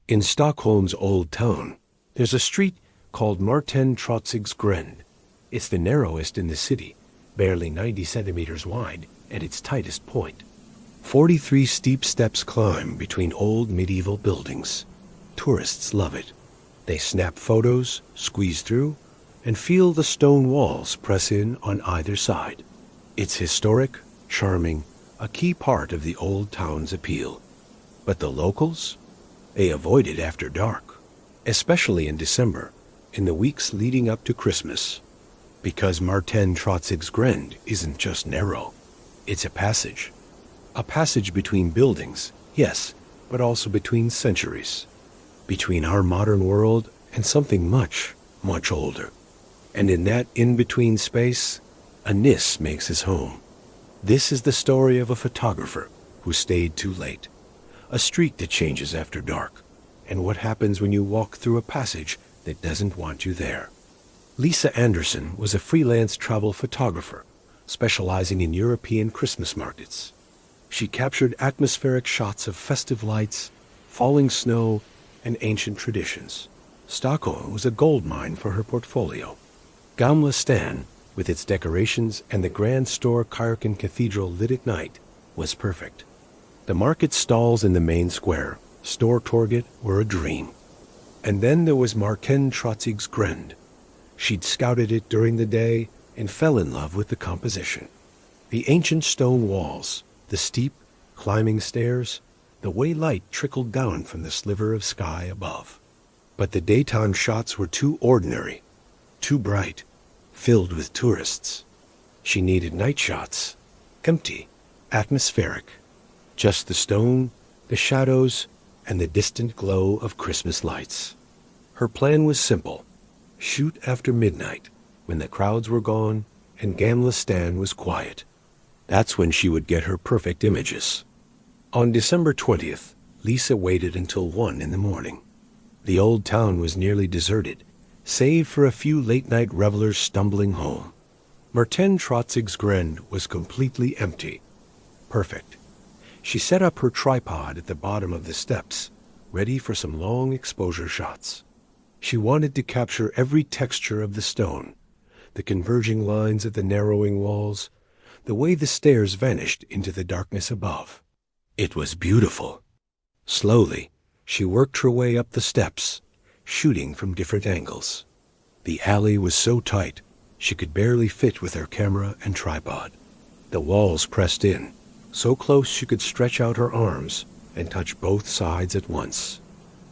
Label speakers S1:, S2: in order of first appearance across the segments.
S1: In Stockholm's Old Town, there's a street called Marten-Trotsigsgränd. It's the narrowest in the city, barely 90 centimeters wide at its tightest point. 43 steep steps climb between old medieval buildings. Tourists love it. They snap photos, squeeze through, and feel the stone walls press in on either side. It's historic, charming, a key part of the old town's appeal. But the locals? They avoid it after dark, especially in December, in the weeks leading up to Christmas. Because Marten-Trotsigsgränd isn't just narrow, it's a passage. A passage between buildings, yes, but also between centuries. Between our modern world and something much, much older. And in that in-between space, a Nis makes his home. This is the story of a photographer who stayed too late. A street that changes after dark, and what happens when you walk through a passage that doesn't want you there. Lisa Anderson was a freelance travel photographer, specializing in European Christmas markets. She captured atmospheric shots of festive lights, falling snow, and ancient traditions. Stockholm was a gold mine for her portfolio. Gamla Stan, with its decorations and the grand store Kyrkan Cathedral lit at night, was perfect. The market stalls in the main square, Stortorget, were a dream. And then there was Marten-Trotsigsgränd. She'd scouted it during the day and fell in love with the composition. The ancient stone walls, the steep, climbing stairs, the way light trickled down from the sliver of sky above. But the daytime shots were too ordinary, too bright, filled with tourists. She needed night shots, empty, atmospheric. Just the stone, the shadows, and the distant glow of Christmas lights. Her plan was simple. Shoot after midnight, when the crowds were gone and Gamla Stan was quiet. That's when she would get her perfect images. On December 20th, Lisa waited until 1 in the morning. The old town was nearly deserted, save for a few late-night revelers stumbling home. Marten-Trotsigsgränd was completely empty. Perfect. She set up her tripod at the bottom of the steps, ready for some long exposure shots. She wanted to capture every texture of the stone, the converging lines of the narrowing walls, the way the stairs vanished into the darkness above. It was beautiful. Slowly, she worked her way up the steps, shooting from different angles. The alley was so tight, she could barely fit with her camera and tripod. The walls pressed in, so close she could stretch out her arms and touch both sides at once.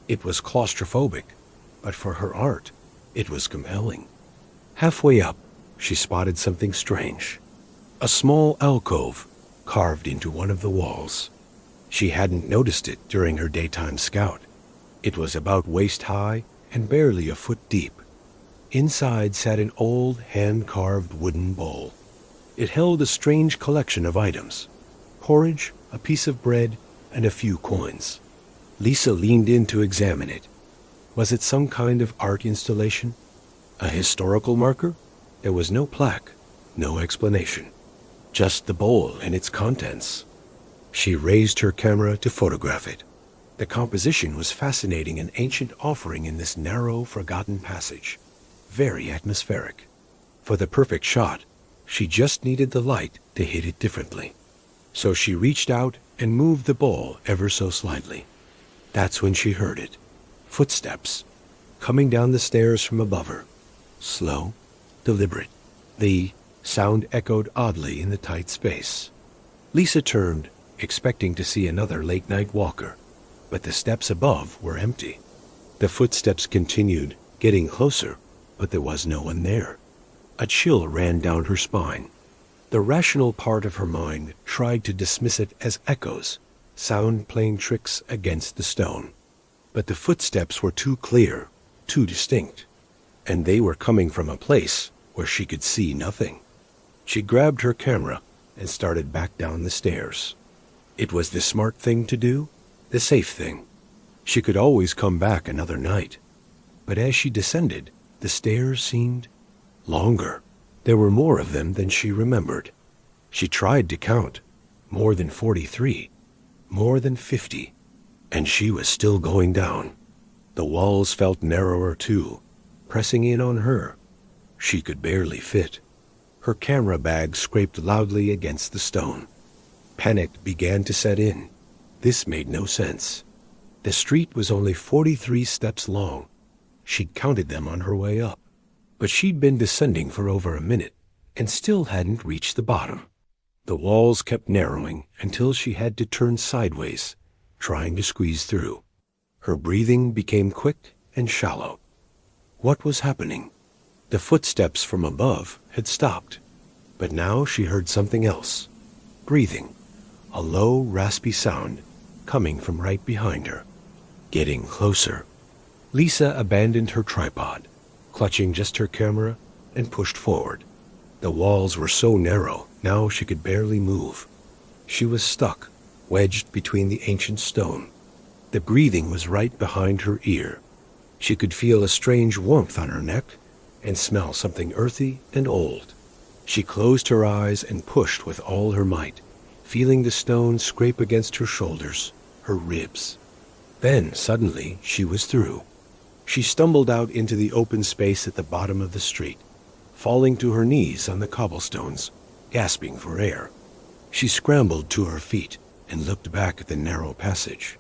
S1: It was claustrophobic, but for her art, it was compelling. Halfway up, she spotted something strange. A small alcove carved into one of the walls. She hadn't noticed it during her daytime scout. It was about waist high and barely a foot deep. Inside sat an old hand-carved wooden bowl. It held a strange collection of items. Porridge, a piece of bread, and a few coins. Lisa leaned in to examine it. Was it some kind of art installation? A historical marker? There was no plaque, no explanation. Just the bowl and its contents. She raised her camera to photograph it. The composition was fascinating, an ancient offering in this narrow, forgotten passage. Very atmospheric. For the perfect shot, she just needed the light to hit it differently. So she reached out and moved the bowl ever so slightly. That's when she heard it. Footsteps, coming down the stairs from above her. Slow, deliberate. The sound echoed oddly in the tight space. Lisa turned, expecting to see another late-night walker, but the steps above were empty. The footsteps continued, getting closer, but there was no one there. A chill ran down her spine. The rational part of her mind tried to dismiss it as echoes, sound playing tricks against the stone. But the footsteps were too clear, too distinct, and they were coming from a place where she could see nothing. She grabbed her camera and started back down the stairs. It was the smart thing to do, the safe thing. She could always come back another night. But as she descended, the stairs seemed longer. There were more of them than she remembered. She tried to count. More than 43. More than 50. And she was still going down. The walls felt narrower too, pressing in on her. She could barely fit. Her camera bag scraped loudly against the stone. Panic began to set in. This made no sense. The street was only 43 steps long. She'd counted them on her way up. But she'd been descending for over a minute and still hadn't reached the bottom. The walls kept narrowing until she had to turn sideways, trying to squeeze through. Her breathing became quick and shallow. What was happening? The footsteps from above had stopped, but now she heard something else. Breathing, a low, raspy sound coming from right behind her. Getting closer. Lisa abandoned her tripod, clutching just her camera, and pushed forward. The walls were so narrow, now she could barely move. She was stuck, wedged between the ancient stone. The breathing was right behind her ear. She could feel a strange warmth on her neck and smell something earthy and old. She closed her eyes and pushed with all her might, feeling the stone scrape against her shoulders, her ribs. Then, suddenly, she was through. She stumbled out into the open space at the bottom of the street, falling to her knees on the cobblestones, gasping for air. She scrambled to her feet and looked back at the narrow passage.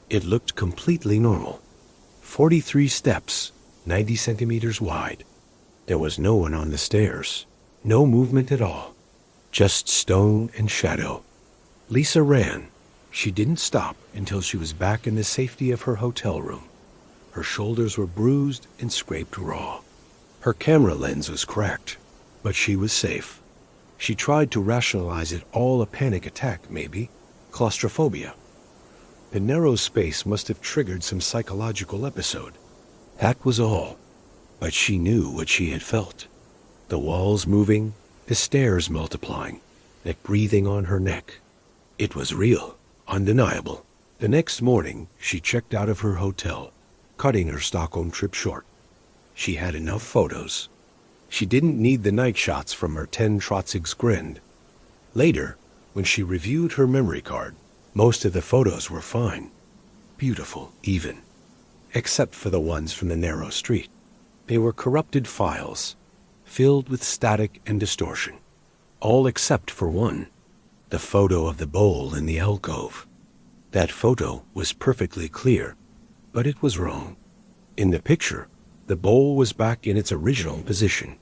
S1: It looked completely normal. 43 steps, 90 centimeters wide. There was no one on the stairs, no movement at all, just stone and shadow. Lisa ran. She didn't stop until she was back in the safety of her hotel room. Her shoulders were bruised and scraped raw. Her camera lens was cracked, but she was safe. She tried to rationalize it all a panic attack, maybe, claustrophobia. The narrow space must have triggered some psychological episode. That was all. But she knew what she had felt. The walls moving, the stairs multiplying, that breathing on her neck. It was real, undeniable. The next morning, she checked out of her hotel, cutting her Stockholm trip short. She had enough photos. She didn't need the night shots from her 10 Trotsigsgränd. Later, when she reviewed her memory card, most of the photos were fine. Beautiful, even. Except for the ones from the narrow street. They were corrupted files, filled with static and distortion. All except for one. The photo of the bowl in the alcove. That photo was perfectly clear, but it was wrong. In the picture, the bowl was back in its original position.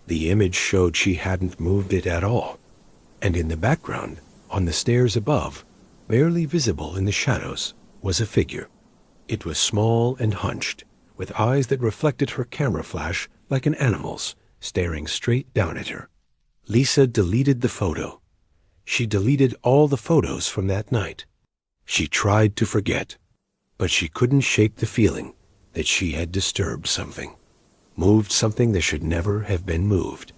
S1: The image showed she hadn't moved it at all. And in the background, on the stairs above, barely visible in the shadows, was a figure. It was small and hunched, with eyes that reflected her camera flash like an animal's, staring straight down at her. Lisa deleted the photo. She deleted all the photos from that night. She tried to forget, but she couldn't shake the feeling that she had disturbed something, moved something that should never have been moved.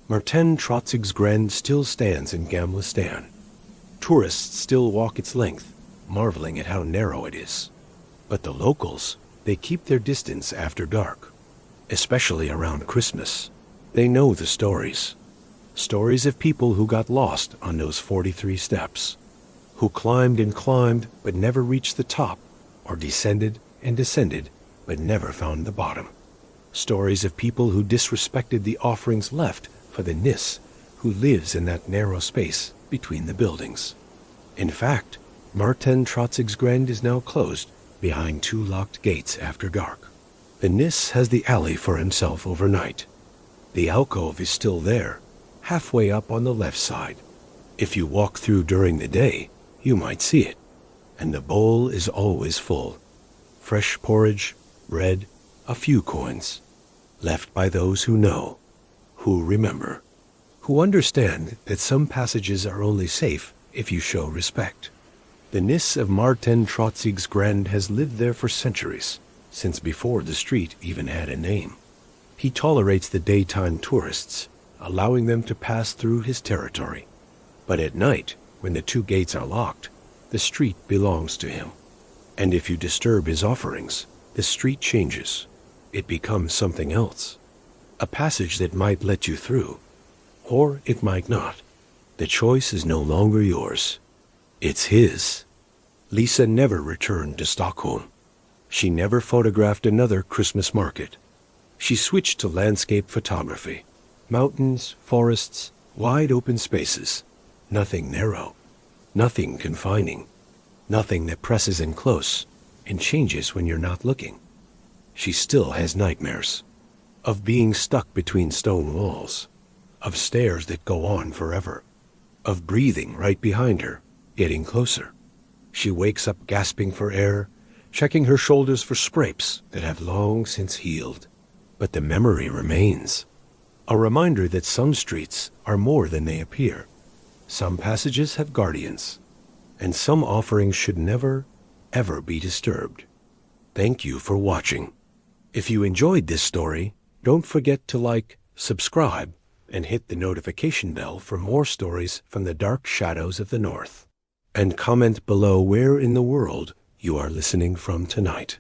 S1: Marten Trotsigsgränd still stands in Gamla Stan. Tourists still walk its length, marveling at how narrow it is. But the locals, they keep their distance after dark, especially around Christmas. They know the stories. Stories of people who got lost on those 43 steps, who climbed and climbed but never reached the top, or descended and descended but never found the bottom. Stories of people who disrespected the offerings left for the Nis who lives in that narrow space between the buildings. In fact, Marten Trotsigsgränd is now closed behind 2 locked gates after dark. The Nis has the alley for himself overnight. The alcove is still there, halfway up on the left side. If you walk through during the day, you might see it. And the bowl is always full. Fresh porridge, bread, a few coins. Left by those who know, who remember, who understand that some passages are only safe if you show respect. The Nis of Marten Trotsigsgränd has lived there for centuries, since before the street even had a name. He tolerates the daytime tourists, allowing them to pass through his territory. But at night, when the 2 gates are locked, the street belongs to him. And if you disturb his offerings, the street changes. It becomes something else. A passage that might let you through, or it might not. The choice is no longer yours. It's his. Lisa never returned to Stockholm. She never photographed another Christmas market. She switched to landscape photography. Mountains, forests, wide open spaces. Nothing narrow. Nothing confining. Nothing that presses in close and changes when you're not looking. She still has nightmares. Of being stuck between stone walls. Of stairs that go on forever. Of breathing right behind her, getting closer. She wakes up gasping for air, checking her shoulders for scrapes that have long since healed. But the memory remains. A reminder that some streets are more than they appear. Some passages have guardians. And some offerings should never, ever be disturbed. Thank you for watching. If you enjoyed this story, don't forget to like, subscribe, and hit the notification bell for more stories from the dark shadows of the North. And comment below where in the world you are listening from tonight.